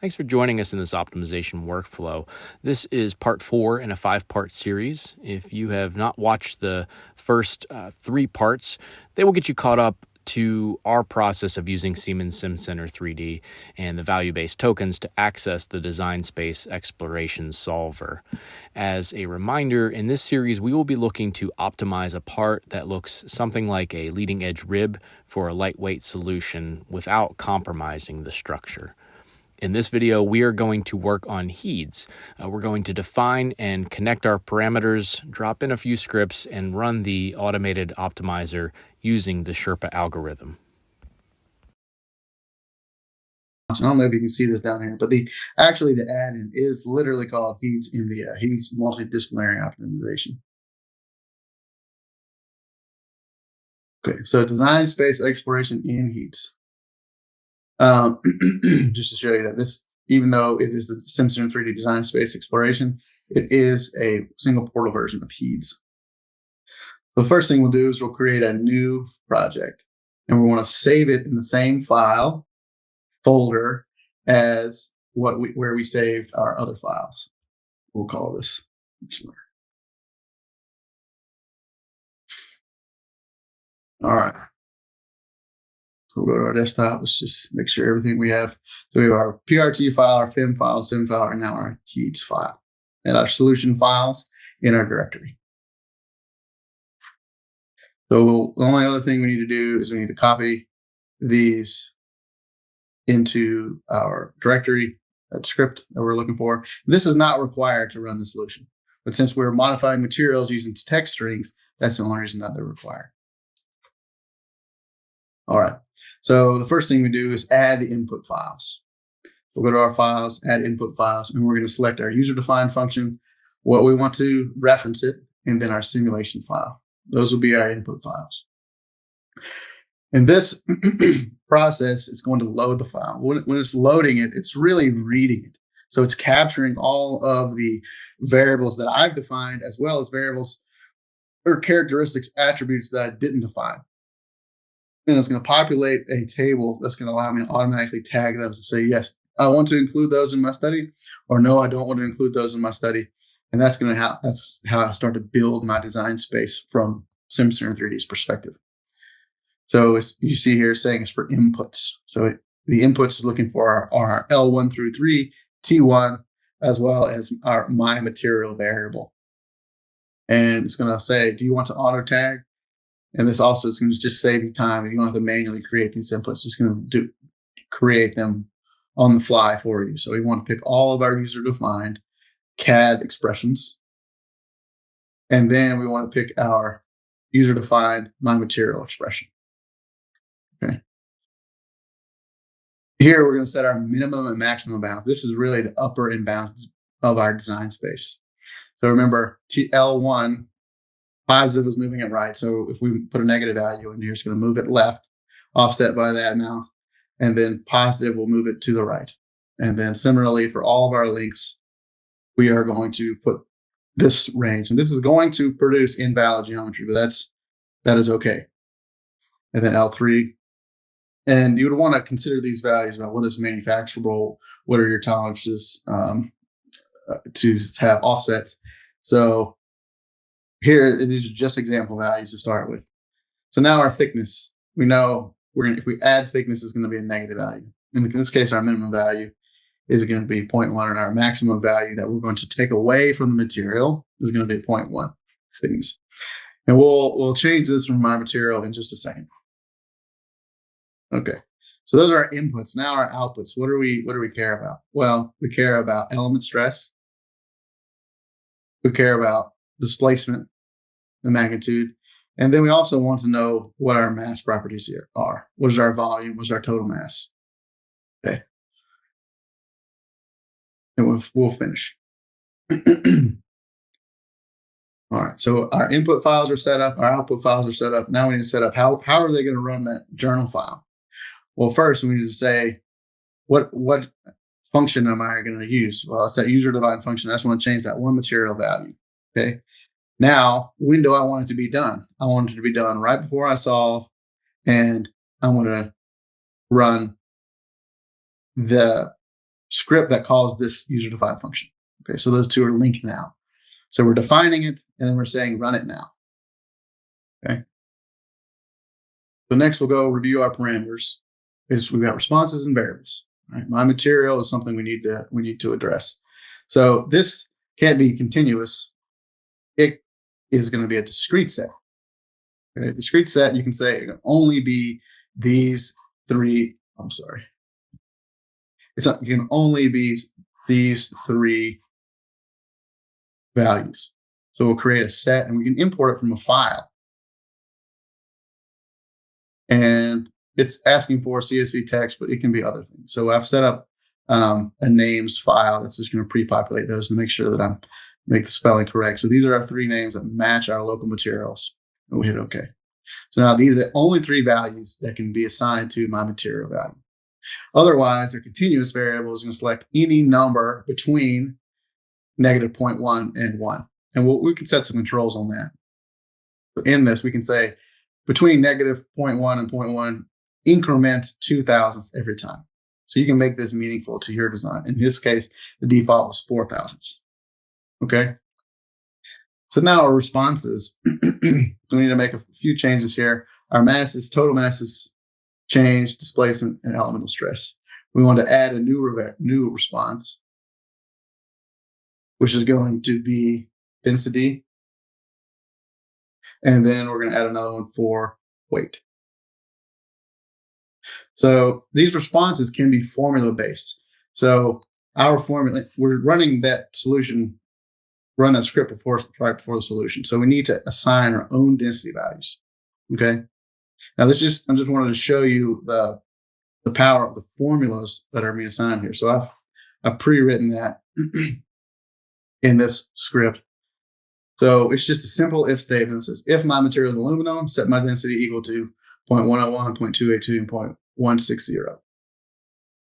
Thanks for joining us in this optimization workflow. This is part 4 in a 5-part series. If you have not watched the first 3 parts, they will get you caught up to our process of using Siemens SimCenter 3D and the value-based tokens to access the design space exploration solver. As a reminder, in this series, we will be looking to optimize a part that looks something like a leading edge rib for a lightweight solution without compromising the structure. In this video, we are going to work on heads. We're going to define and connect our parameters, drop in a few scripts, and run the automated optimizer using the Sherpa algorithm. I don't know if you can see this down here, but the add-in is literally called Heads MDA, Heads Multidisciplinary Optimization. Okay, so design space exploration in Heads. Just to show you that this, even though it is the SimCenter 3D design space exploration, it is a single portal version of Heads. The first thing we'll do is we'll create a new project, and we want to save it in the same file folder as where we saved our other files. We'll call this. All right. So we'll go to our desktop. Let's just make sure everything we have. So we have our PRT file, our FIM file, SIM file, and now our Heads file, and our solution files in our directory. So the only other thing we need to do is we need to copy these into our directory, that script that we're looking for. This is not required to run the solution, but since we're modifying materials using text strings, that's the only reason that they're required. All right, so the first thing we do is add the input files. We'll go to our files, add input files, and we're going to select our user-defined function, what we want to reference it, and then our simulation file. Those will be our input files. And this process is going to load the file. When it's loading it, it's really reading it. So it's capturing all of the variables that I've defined, as well as variables or characteristics, attributes that I didn't define. And it's going to populate a table that's going to allow me to automatically tag those and say, yes, I want to include those in my study, or no, I don't want to include those in my study. And that's how I start to build my design space from SimCenter 3D's perspective. So you see here saying it's for inputs. So the inputs is looking for our L1 through 3, T1, as well as our my material variable. And it's going to say, do you want to auto tag? And this also is going to just save you time. You don't have to manually create these inputs. It's going to create them on the fly for you. So we want to pick all of our user-defined CAD expressions. And then we want to pick our user-defined my material expression. Okay. Here we're going to set our minimum and maximum bounds. This is really the upper and bounds of our design space. So remember, L1 positive is moving it right. So if we put a negative value in here, it's going to move it left, offset by that amount, and then positive will move it to the right. And then similarly for all of our links, we are going to put this range, and this is going to produce invalid geometry, but that is okay. And then L3. And you would want to consider these values about what is manufacturable, what are your tolerances to have offsets. So here, these are just example values to start with. So now our thickness, we know if we add thickness, it's going to be a negative value. In this case, our minimum value is going to be 0.1, and our maximum value that we're going to take away from the material is going to be 0.1 thickness. And we'll change this from my material in just a second. Okay, so those are our inputs. Now our outputs. What do we care about? Well, we care about element stress. We care about displacement, the magnitude, and then we also want to know what our mass properties here are. What is our volume? What's our total mass? Okay, and we'll finish. All right, so our input files are set up, our output files are set up. Now we need to set up how are they going to run that journal file? Well, first we need to say what function am I going to use? Well, it's that user-defined function. I just want to change that one material value. Okay. Now, when do I want it to be done? I want it to be done right before I solve, and I want to run the script that calls this user-defined function. Okay, so those two are linked now. So we're defining it, and then we're saying run it now. Okay. So next we'll go review our parameters. We've got responses and variables. All right, my material is something we need to address. So this can't be continuous. It is going to be a discrete set. Okay, a discrete set, you can say it can only be these three. I'm sorry. It can only be these three values. So we'll create a set and we can import it from a file. And it's asking for CSV text, but it can be other things. So I've set up a names file that's just going to pre-populate those to make sure that I'm make the spelling correct. So these are our three names that match our local materials. And we hit OK. So now these are the only three values that can be assigned to my material value. Otherwise, a continuous variable is going to select any number between negative 0.1 and 1. And we can set some controls on that. So in this, we can say between negative 0.1 and 0.1, increment 2 thousandths every time. So you can make this meaningful to your design. In this case, the default was 4 thousandths. Okay. So now our responses, we need to make a few changes here. Our masses, total masses, change, displacement, and elemental stress. We want to add a new response, which is going to be density. And then we're going to add another one for weight. So these responses can be formula based. So our formula, we're running that solution, run that script right before the solution. So we need to assign our own density values. Okay. Now I just wanted to show you the power of the formulas that are being assigned here. So I've pre-written that in this script. So it's just a simple if statement that says, if my material is aluminum, set my density equal to 0.101, 0.282, and 0.160.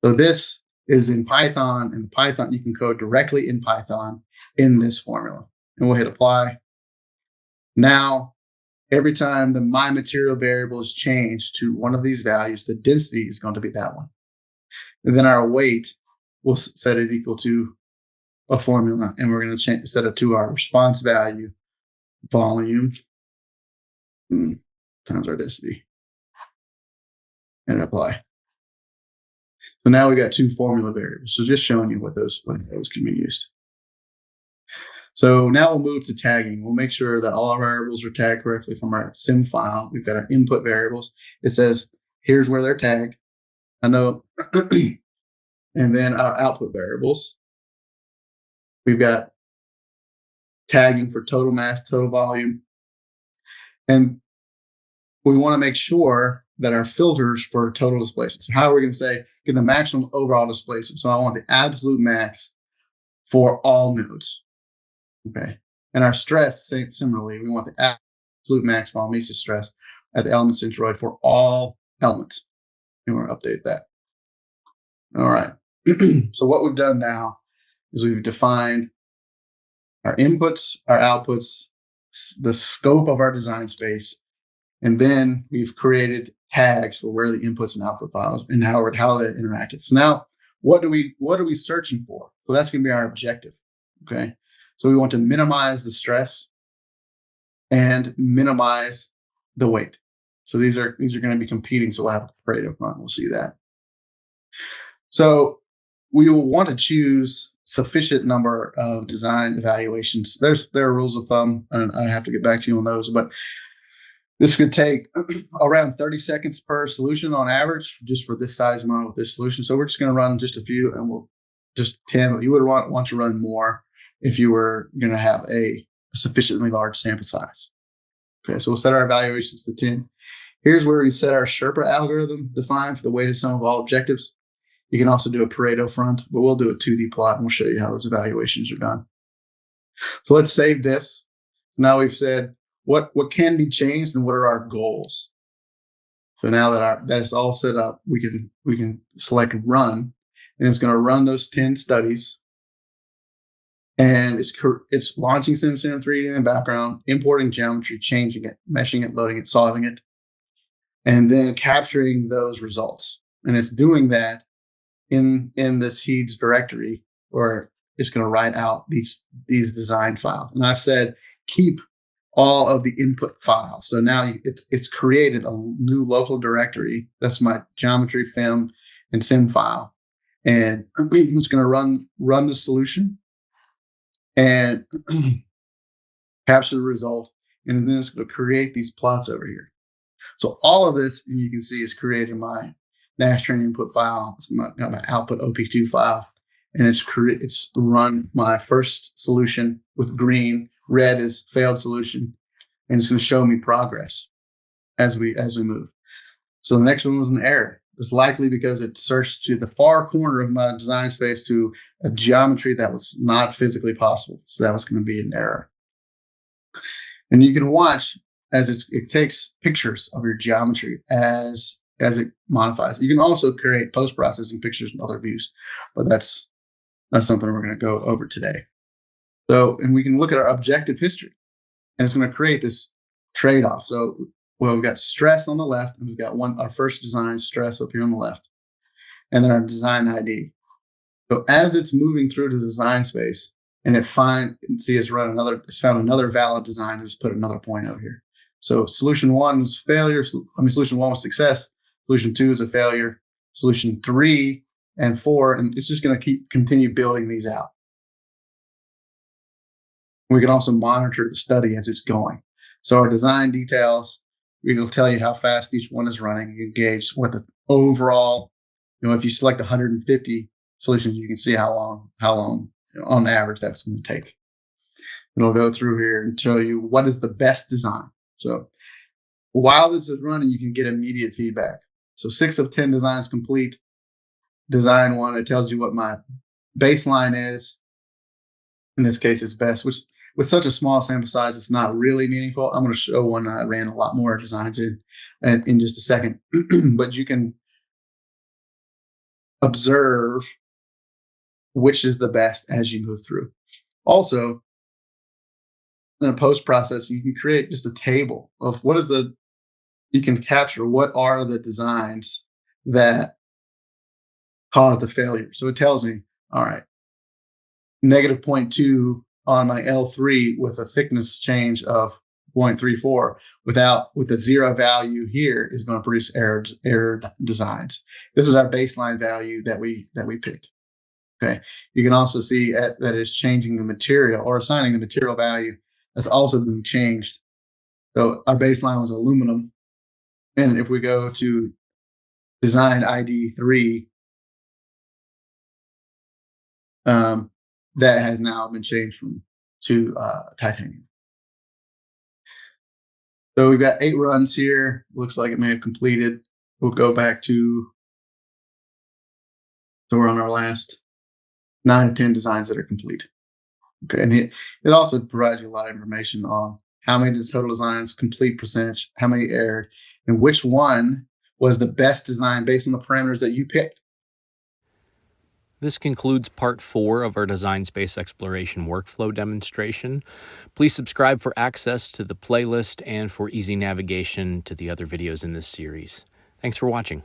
So this is in Python, and Python, you can code directly in Python in this formula. And we'll hit apply. Now, every time the my material variable is changed to one of these values, the density is going to be that one. And then our weight, we'll set it equal to a formula, and we're going to set it to our response value, volume, times our density, and apply. So now we got two formula variables. So just showing you what those can be used. So now we'll move to tagging. We'll make sure that all our variables are tagged correctly from our sim file. We've got our input variables. It says, here's where they're tagged. I know. And then our output variables. We've got tagging for total mass, total volume. And we want to make sure that our filters for total displacement. So how are we going to say, get the maximum overall displacement? So I want the absolute max for all nodes. Okay. And our stress, similarly, we want the absolute max for all meso stress at the element centroid for all elements. And we're going to update that. All right. So what we've done now is we've defined our inputs, our outputs, the scope of our design space, and then we've created tags for where the inputs and output files and how they're interactive. So now, what are we searching for? So that's going to be our objective. Okay. So we want to minimize the stress and minimize the weight. So these are going to be competing. So we'll have a Pareto front. We'll see that. So we will want to choose sufficient number of design evaluations. There are rules of thumb, and I have to get back to you on those, but this could take around 30 seconds per solution on average, just for this size model with this solution. So we're just going to run just a few, and we'll just 10. You would want to run more if you were going to have a sufficiently large sample size. Okay, so we'll set our evaluations to 10. Here's where we set our Sherpa algorithm defined for the weighted sum of all objectives. You can also do a Pareto front, but we'll do a 2D plot, and we'll show you how those evaluations are done. So let's save this. Now we've said what can be changed and what are our goals. So now that is all set up, we can select run, and it's going to run those 10 studies. And it's launching SimCim 3D in the background, importing geometry, changing it, meshing it, loading it, solving it, and then capturing those results. And it's doing that in this HEEDS directory, or it's going to write out these design files. And I said keep all of the input files. So now it's created a new local directory. That's my geometry, FEM, and sim file, and it's going to run the solution and capture the result, and then it's going to create these plots over here. So all of this, and you can see, is creating my Nash train input file. It's my output OP2 file, and it's run my first solution with green. Red is failed solution, and it's going to show me progress as we move. So the next one was an error. It's likely because it searched to the far corner of my design space to a geometry that was not physically possible. So that was going to be an error. And you can watch as it takes pictures of your geometry as it modifies. You can also create post-processing pictures and other views, but that's something we're going to go over today. So, and we can look at our objective history, and it's going to create this trade-off. So, well, we've got stress on the left, and we've got our first design stress up here on the left, and then our design ID. So as it's moving through the design space, and it's found another valid design, just put another point over here. So solution one was failure. Solution one was success. Solution two is a failure. Solution 3 and 4, and it's just going to continue building these out. We can also monitor the study as it's going. So our design details, it'll tell you how fast each one is running. You gauge what the overall, if you select 150 solutions, you can see how long on average that's going to take. It'll go through here and show you what is the best design. So while this is running, you can get immediate feedback. So 6 of 10 designs complete. Design 1, it tells you what my baseline is. In this case, it's best, which with such a small sample size, it's not really meaningful. I'm going to show one I ran a lot more designs in just a second, but you can observe which is the best as you move through. Also, in a post-process, you can create just a table of you can capture what are the designs that caused the failure. So it tells me, all right, negative 0.2 on my L3 with a thickness change of 0.34 with a 0 value here is going to produce error designs. This is our baseline value that we picked. Okay. You can also see that it's changing the material or assigning the material value that's also being changed. So our baseline was aluminum. And if we go to design ID 3, that has now been changed to titanium. So we've got 8 runs here. Looks like it may have completed. We'll go back so we're on our last 9 of 10 designs that are complete. Okay, and it also provides you a lot of information on how many total designs, complete percentage, how many erred, and which one was the best design based on the parameters that you picked. This concludes part 4 of our design space exploration workflow demonstration. Please subscribe for access to the playlist and for easy navigation to the other videos in this series. Thanks for watching.